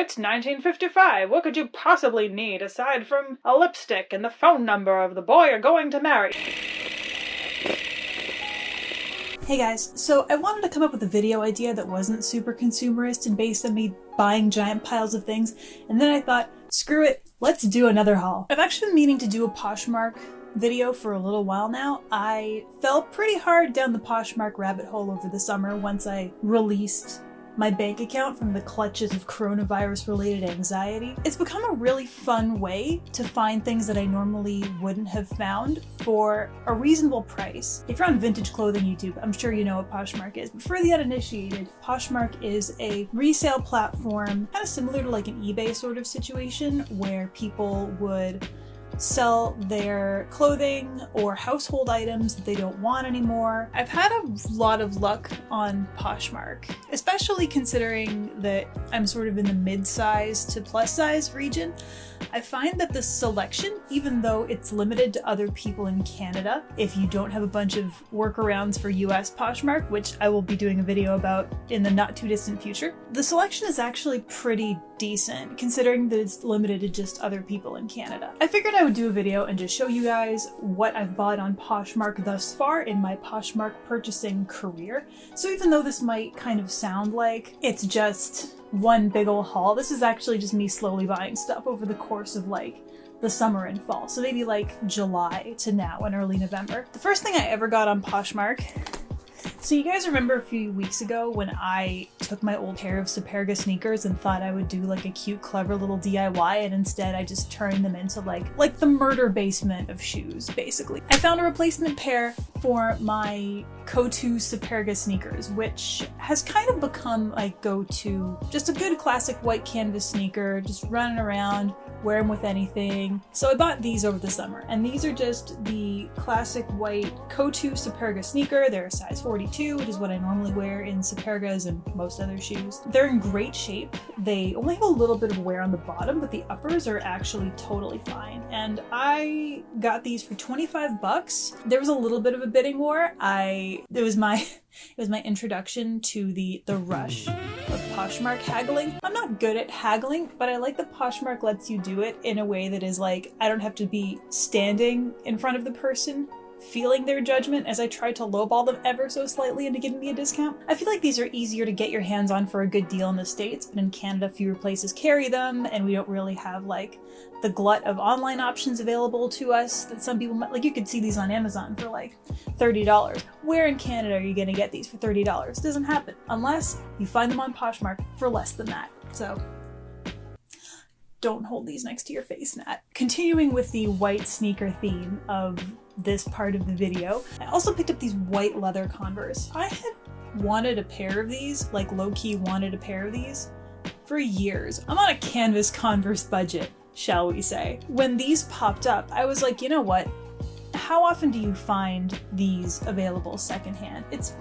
It's 1955. What could you possibly need aside from a lipstick and the phone number of the boy you're going to marry? Hey guys, so I wanted to come up with a video idea that wasn't super consumerist and based on me buying giant piles of things, and then I thought, screw it, let's do another haul. I've actually been meaning to do a Poshmark video for a little while now. I fell pretty hard down the Poshmark rabbit hole over the summer once I released my bank account from the clutches of coronavirus-related anxiety. It's become a really fun way to find things that I normally wouldn't have found for a reasonable price. If you're on vintage clothing YouTube, I'm sure you know what Poshmark is, but for the uninitiated, Poshmark is a resale platform kind of similar to like an eBay sort of situation where people would sell their clothing or household items that they don't want anymore. I've had a lot of luck on Poshmark, especially considering that I'm sort of in the mid-size to plus size region. I find that the selection, even though it's limited to other people in Canada, if you don't have a bunch of workarounds for US Poshmark, which I will be doing a video about in the not too distant future, the selection is actually pretty decent considering that it's limited to just other people in Canada. I figured I would do a video and just show you guys what I've bought on Poshmark thus far in my Poshmark purchasing career. So even though this might kind of sound like it's just one big ol' haul, this is actually just me slowly buying stuff over the course of like the summer and fall. So maybe like July to now and early November. The first thing I ever got on Poshmark, so you guys remember a few weeks ago when I took my old pair of Superga sneakers and thought I would do like a cute, clever little DIY, and instead I just turned them into like the murder basement of shoes, basically. I found a replacement pair for my go-to Superga sneakers, which has kind of become my go-to, just a good classic white canvas sneaker, just running around, wear them with anything. So I bought these over the summer, and these are just the classic white go-to Superga sneaker. They're a size 42, which is what I normally wear in Supergas and most other shoes. They're in great shape. They only have a little bit of wear on the bottom, but the uppers are actually totally fine. And I got these for 25 bucks. There was a little bit of a bidding war. It was my introduction to the rush of Poshmark haggling. I'm not good at haggling, but I like that Poshmark lets you do it in a way that is like, I don't have to be standing in front of the person feeling their judgment as I try to lowball them ever so slightly into giving me a discount. I feel like these are easier to get your hands on for a good deal in the States, but in Canada fewer places carry them, and we don't really have like the glut of online options available to us that some people might, like you could see these on Amazon for like $30. Where in Canada are you gonna get these for $30? It doesn't happen unless you find them on Poshmark for less than that. So don't hold these next to your face, Nat. Continuing with the white sneaker theme of this part of the video, I also picked up these white leather Converse. I had wanted a pair of these, like low-key wanted a pair of these for years. I'm on a canvas Converse budget, shall we say. When these popped up, I was like, you know what? How often do you find these available secondhand? It's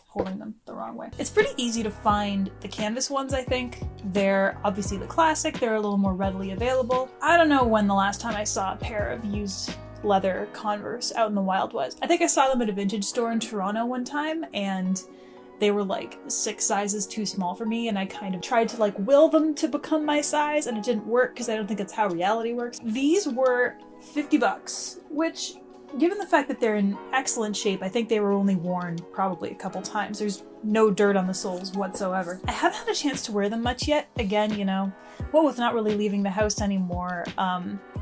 holding them the wrong way. It's pretty easy to find the canvas ones, I think. They're obviously the classic, they're a little more readily available. I don't know when the last time I saw a pair of used leather Converse out in the wild was. I think I saw them at a vintage store in Toronto one time, and they were like 6 sizes too small for me, and I kind of tried to like will them to become my size, and it didn't work because I don't think that's how reality works. These were 50 bucks, which, given the fact that they're in excellent shape, I think they were only worn probably a couple times. There's no dirt on the soles whatsoever. I haven't had a chance to wear them much yet. Again, you know, what with not really leaving the house anymore,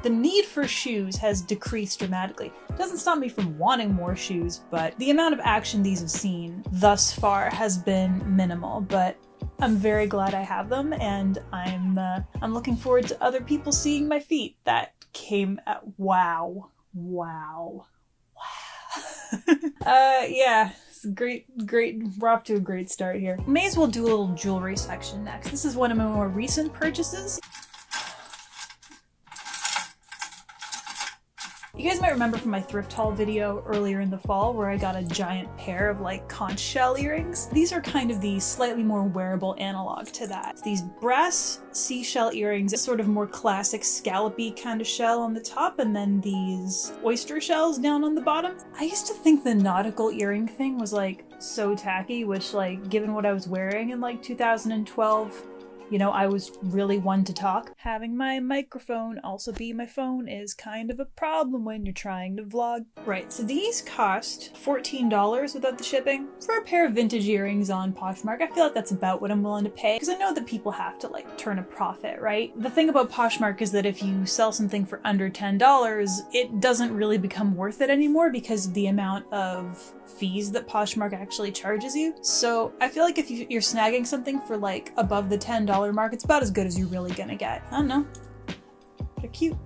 the need for shoes has decreased dramatically. It doesn't stop me from wanting more shoes, but the amount of action these have seen thus far has been minimal, but I'm very glad I have them, and I'm looking forward to other people seeing my feet. That came at wow. Yeah, it's great, we're off to a great start here. May as well do a little jewelry section next. This is one of my more recent purchases. You guys might remember from my thrift haul video earlier in the fall where I got a giant pair of like conch shell earrings. These are kind of the slightly more wearable analog to that. These brass seashell earrings, sort of more classic scallopy kind of shell on the top, and then these oyster shells down on the bottom. I used to think the nautical earring thing was like so tacky, which like given what I was wearing in like 2012, you know, I was really one to talk. Having my microphone also be my phone is kind of a problem when you're trying to vlog. Right, so these cost $14 without the shipping for a pair of vintage earrings on Poshmark. I feel like that's about what I'm willing to pay because I know that people have to like turn a profit, right? The thing about Poshmark is that if you sell something for under $10, it doesn't really become worth it anymore because of the amount of fees that Poshmark actually charges you. So I feel like if you're snagging something for like above the $10 mark, it's about as good as you're really gonna get. I don't know. They're cute.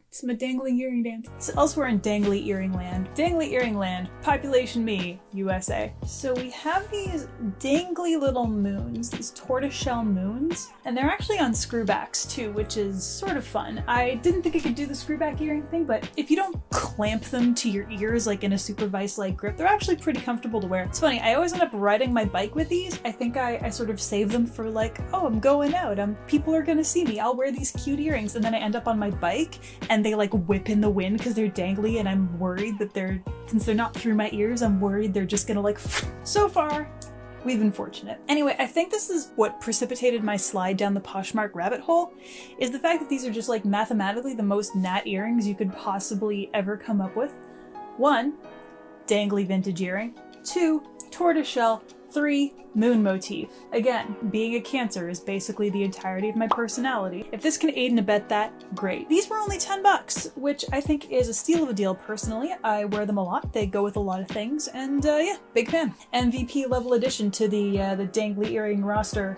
It's my dangling earring dance. So elsewhere in dangly earring land, population me, USA. So we have these dangly little moons, these tortoiseshell moons, and they're actually on screwbacks too, which is sort of fun. I didn't think I could do the screwback earring thing, but if you don't clamp them to your ears like in a super vice-like grip, they're actually pretty comfortable to wear. It's funny, I always end up riding my bike with these. I think I sort of save them for like, oh, I'm going out, people are gonna see me, I'll wear these cute earrings, and then I end up on my bike and they like whip in the wind because they're dangly, and I'm worried that since they're not through my ears, I'm worried they're just gonna like so far we've been fortunate. Anyway, I think this is what precipitated my slide down the Poshmark rabbit hole, is the fact that these are just like mathematically the most nat earrings you could possibly ever come up with. 1, dangly vintage earring. 2, tortoiseshell. 3, moon motif. Again, being a Cancer is basically the entirety of my personality. If this can aid and abet that, great. These were only $10, which I think is a steal of a deal personally. I wear them a lot, they go with a lot of things, and yeah, big fan. MVP level addition to the dangly earring roster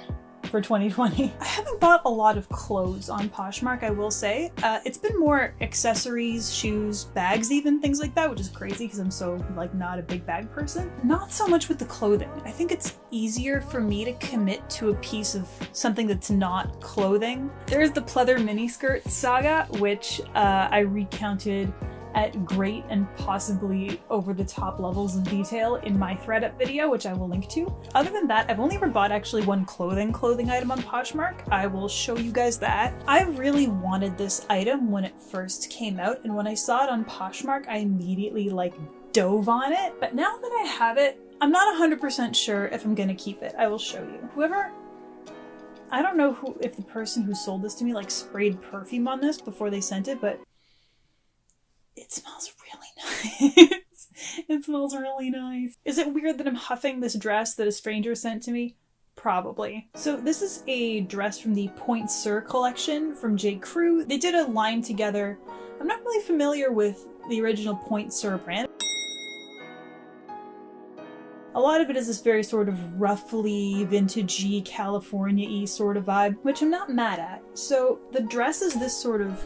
for 2020. I haven't bought a lot of clothes on Poshmark, I will say. It's been more accessories, shoes, bags even, things like that, which is crazy because I'm so like not a big bag person. Not so much with the clothing. I think it's easier for me to commit to a piece of something that's not clothing. There's the pleather miniskirt saga, which I recounted at great and possibly over-the-top levels of detail in my thread-up video, which I will link to. Other than that, I've only ever bought actually one clothing item on Poshmark. I will show you guys that. I really wanted this item when it first came out, and when I saw it on Poshmark, I immediately like dove on it. But now that I have it, I'm not 100% sure if I'm gonna keep it. I will show you. I don't know if the person who sold this to me like sprayed perfume on this before they sent it, but it smells really nice. It smells really nice. Is it weird that I'm huffing this dress that a stranger sent to me? Probably. So this is a dress from the Point Sur collection from J. Crew. They did a line together. I'm not really familiar with the original Point Sur brand. A lot of it is this very sort of roughly vintagey, California-y sort of vibe, which I'm not mad at. So the dress is this sort of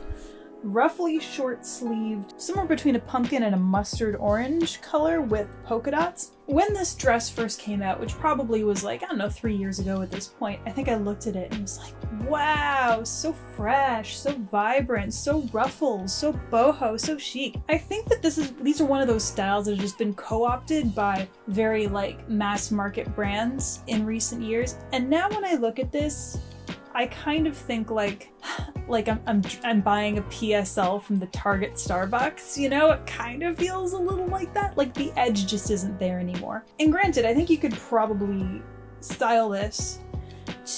roughly short-sleeved, somewhere between a pumpkin and a mustard orange color with polka dots. When this dress first came out, which probably was like, I don't know, 3 years ago at this point, I think I looked at it and was like, wow, so fresh, so vibrant, so ruffles, so boho, so chic. I think that these are one of those styles that have just been co-opted by very like mass market brands in recent years. And now when I look at this, I kind of think like I'm buying a PSL from the Target Starbucks, you know? It kind of feels a little like that. Like the edge just isn't there anymore. And granted, I think you could probably style this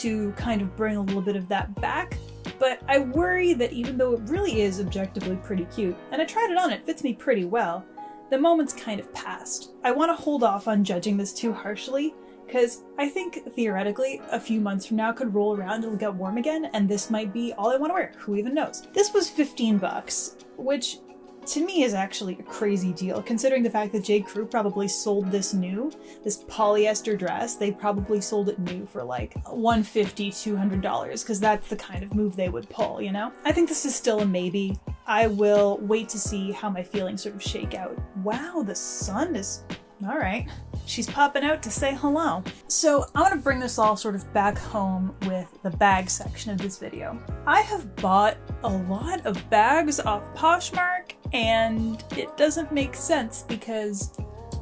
to kind of bring a little bit of that back, but I worry that even though it really is objectively pretty cute, and I tried it on, it fits me pretty well, the moment's kind of passed. I want to hold off on judging this too harshly, because I think, theoretically, a few months from now could roll around, it'll get warm again, and this might be all I want to wear. Who even knows? This was $15, which to me is actually a crazy deal, considering the fact that J. Crew probably sold this polyester dress, they probably sold it new for like $150, $200, because that's the kind of move they would pull, you know? I think this is still a maybe. I will wait to see how my feelings sort of shake out. Wow, the sun is... all right. She's popping out to say hello. So I'm gonna bring this all sort of back home with the bag section of this video. I have bought a lot of bags off Poshmark, and it doesn't make sense because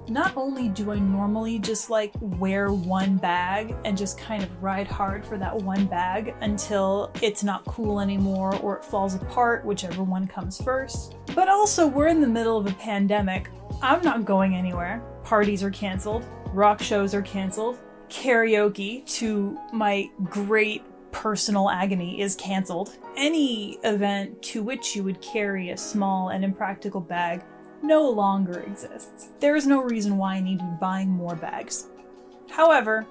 not only do I normally just like wear one bag and just kind of ride hard for that one bag until it's not cool anymore or it falls apart, whichever one comes first, but also we're in the middle of a pandemic. I'm not going anywhere. Parties are canceled. Rock shows are canceled. Karaoke, to my great personal agony, is canceled. Any event to which you would carry a small and impractical bag no longer exists. There is no reason why I need to be buying more bags. However,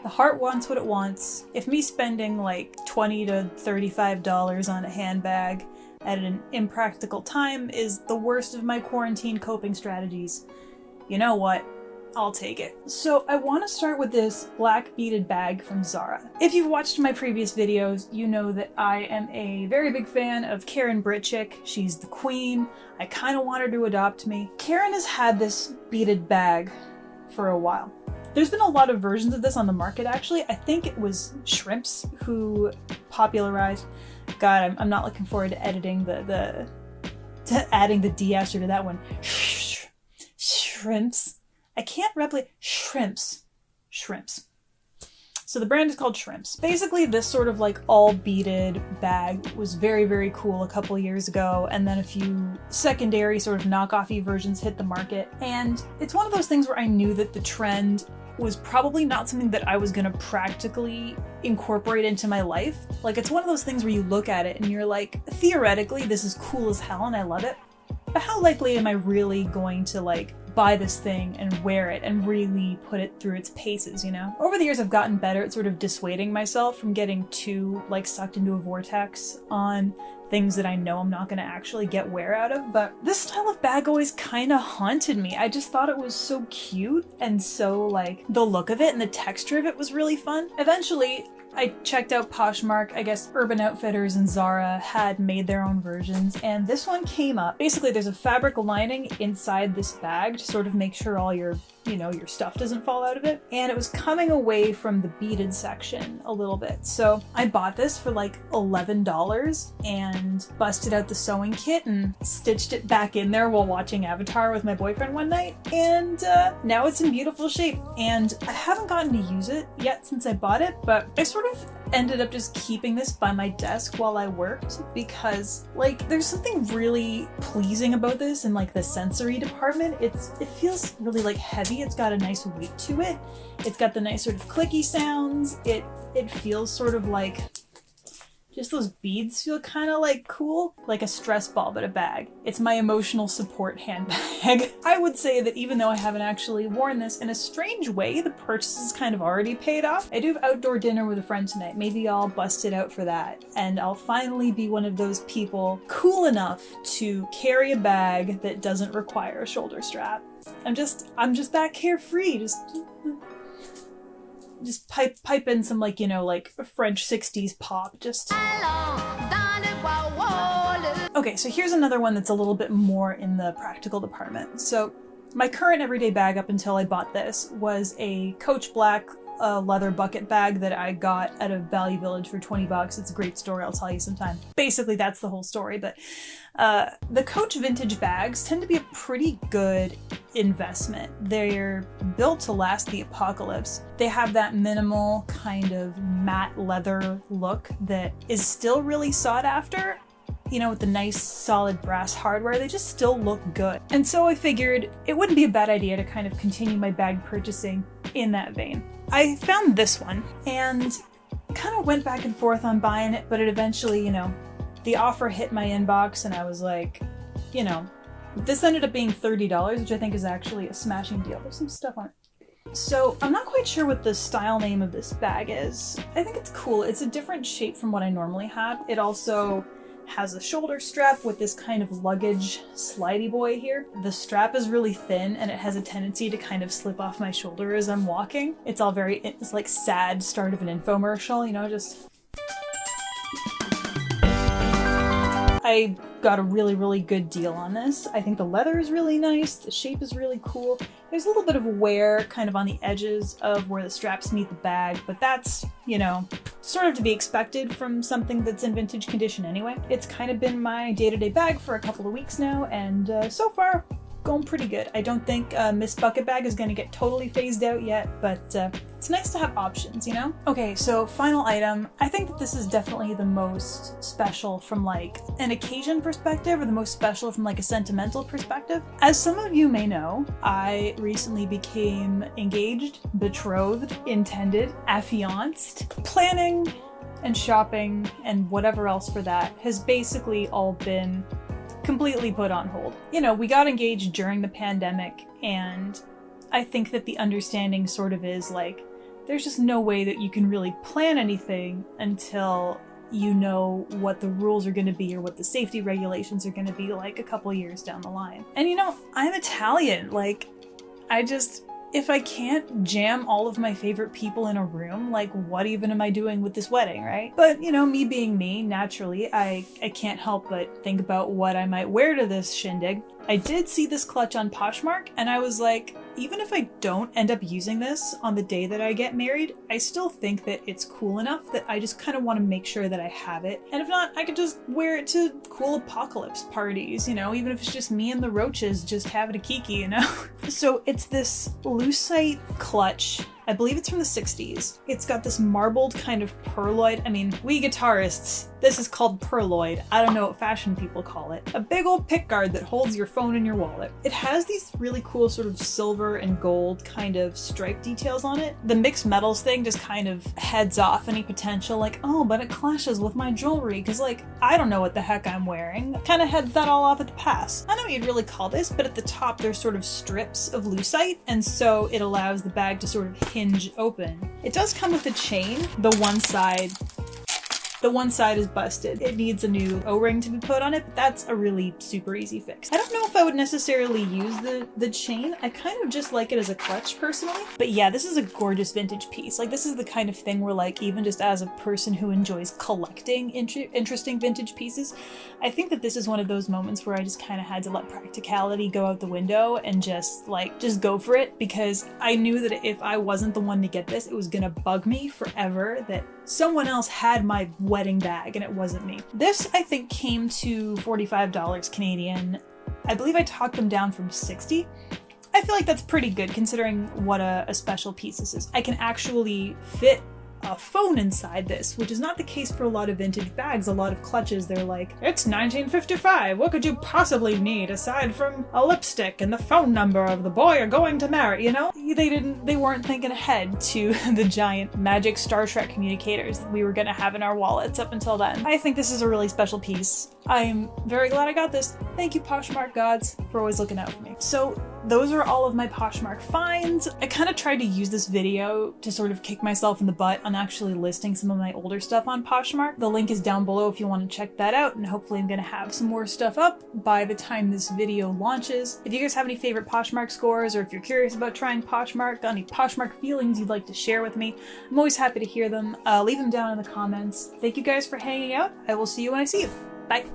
the heart wants what it wants. If me spending like $20 to $35 on a handbag at an impractical time is the worst of my quarantine coping strategies, you know what? I'll take it. So I want to start with this black beaded bag from Zara. If you've watched my previous videos, you know that I am a very big fan of Karen Britchick. She's the queen. I kind of want her to adopt me. Karen has had this beaded bag for a while. There's been a lot of versions of this on the market, actually. I think it was Shrimps who popularized. God, I'm not looking forward to editing to adding the D after to that one. Shrimps. I can't replicate Shrimps. So the brand is called Shrimps. Basically, this sort of like all beaded bag was very, very cool a couple years ago, and then a few secondary sort of knockoffy versions hit the market. And it's one of those things where I knew that the trend was probably not something that I was gonna practically incorporate into my life. Like, it's one of those things where you look at it and you're like, theoretically, this is cool as hell and I love it, but how likely am I really going to like buy this thing and wear it and really put it through its paces, you know? Over the years, I've gotten better at sort of dissuading myself from getting too like sucked into a vortex on things that I know I'm not gonna actually get wear out of, but this style of bag always kind of haunted me. I just thought it was so cute, and so like the look of it and the texture of it was really fun. Eventually, I checked out Poshmark. I guess Urban Outfitters and Zara had made their own versions, and this one came up. Basically, there's a fabric lining inside this bag to sort of make sure all your, your stuff doesn't fall out of it. And it was coming away from the beaded section a little bit. So I bought this for like $11 and busted out the sewing kit and stitched it back in there while watching Avatar with my boyfriend one night. And now it's in beautiful shape. And I haven't gotten to use it yet since I bought it, but I sort of ended up just keeping this by my desk while I worked because like there's something really pleasing about this in like the sensory department. It feels really like heavy. It's got a nice weight to it. It's got the nice sort of clicky sounds. It feels sort of like just those beads feel kind of like cool, like a stress ball, but a bag. It's my emotional support handbag. I would say that even though I haven't actually worn this, in a strange way, the purchase is kind of already paid off. I do have outdoor dinner with a friend tonight. Maybe I'll bust it out for that. And I'll finally be one of those people cool enough to carry a bag that doesn't require a shoulder strap. I'm just that carefree. Just pipe in some like, like French 60s pop, just. Okay, so here's another one that's a little bit more in the practical department. So my current everyday bag up until I bought this was a Coach Black leather bucket bag that I got at a Value Village for 20 bucks. It's a great story, I'll tell you sometime. Basically, that's the whole story, but the Coach vintage bags tend to be a pretty good investment. They're built to last the apocalypse. They have that minimal kind of matte leather look that is still really sought after. With the nice solid brass hardware, they just still look good. And so I figured it wouldn't be a bad idea to kind of continue my bag purchasing in that vein. I found this one and kind of went back and forth on buying it, but it eventually, the offer hit my inbox and I was like, this ended up being $30, which I think is actually a smashing deal. There's some stuff on it. So I'm not quite sure what the style name of this bag is. I think it's cool. It's a different shape from what I normally have. It also has a shoulder strap with this kind of luggage slidey boy here. The strap is really thin and it has a tendency to kind of slip off my shoulder as I'm walking. It's like sad start of an infomercial, just. I got a really, really good deal on this. I think the leather is really nice. The shape is really cool. There's a little bit of wear kind of on the edges of where the straps meet the bag, but that's, sort of to be expected from something that's in vintage condition anyway. It's kind of been my day-to-day bag for a couple of weeks now, and so far, going pretty good. I don't think Miss Bucket Bag is going to get totally phased out yet, but it's nice to have options, you know? Okay, so final item. I think that this is definitely the most special from like an occasion perspective, or the most special from like a sentimental perspective. As some of you may know, I recently became engaged, betrothed, intended, affianced. Planning and shopping and whatever else for that has basically all been completely put on hold. You know, we got engaged during the pandemic, and I think that the understanding sort of is like, there's just no way that you can really plan anything until you know what the rules are going to be or what the safety regulations are going to be like a couple years down the line. And you know, I'm Italian. Like, if I can't jam all of my favorite people in a room, like what even am I doing with this wedding, right? But you know, me being me, naturally, I can't help but think about what I might wear to this shindig. I did see this clutch on Poshmark, and I was like, even if I don't end up using this on the day that I get married, I still think that it's cool enough that I just kind of want to make sure that I have it. And if not, I could just wear it to cool apocalypse parties, you know, even if it's just me and the roaches just having a kiki, you know? So it's this lucite clutch. I believe it's from the 60s. It's got this marbled kind of pearloid. I mean, we guitarists, this is called pearloid. I don't know what fashion people call it. A big old pickguard that holds your phone in your wallet. It has these really cool sort of silver and gold kind of stripe details on it. The mixed metals thing just kind of heads off any potential like, oh, but it clashes with my jewelry, because like, I don't know what the heck I'm wearing. Kind of heads that all off at the pass. I don't know what you'd really call this, but at the top there's sort of strips of lucite, and so it allows the bag to sort of hinge open. It does come with a chain. The one side is busted. It needs a new O-ring to be put on it, but that's a really super easy fix. I don't know if I would necessarily use the chain. I kind of just like it as a clutch personally. But yeah, this is a gorgeous vintage piece. Like, this is the kind of thing where like, even just as a person who enjoys collecting interesting vintage pieces, I think that this is one of those moments where I just kind of had to let practicality go out the window and just go for it, because I knew that if I wasn't the one to get this, it was gonna bug me forever that someone else had my wedding bag and it wasn't me. This, I think, came to $45 Canadian. I believe I talked them down from 60. I feel like that's pretty good considering what a special piece this is. I can actually fit a phone inside this, which is not the case for a lot of vintage bags. A lot of clutches, they're like, it's 1955, what could you possibly need aside from a lipstick and the phone number of the boy you're going to marry, you know? They weren't thinking ahead to the giant magic Star Trek communicators that we were gonna have in our wallets up until then. I think this is a really special piece. I'm very glad I got this. Thank you, Poshmark gods, for always looking out for me. So those are all of my Poshmark finds. I kind of tried to use this video to sort of kick myself in the butt on actually listing some of my older stuff on Poshmark. The link is down below if you want to check that out, and hopefully I'm going to have some more stuff up by the time this video launches. If you guys have any favorite Poshmark scores, or if you're curious about trying Poshmark, got any Poshmark feelings you'd like to share with me, I'm always happy to hear them. Leave them down in the comments. Thank you guys for hanging out. I will see you when I see you. Bye.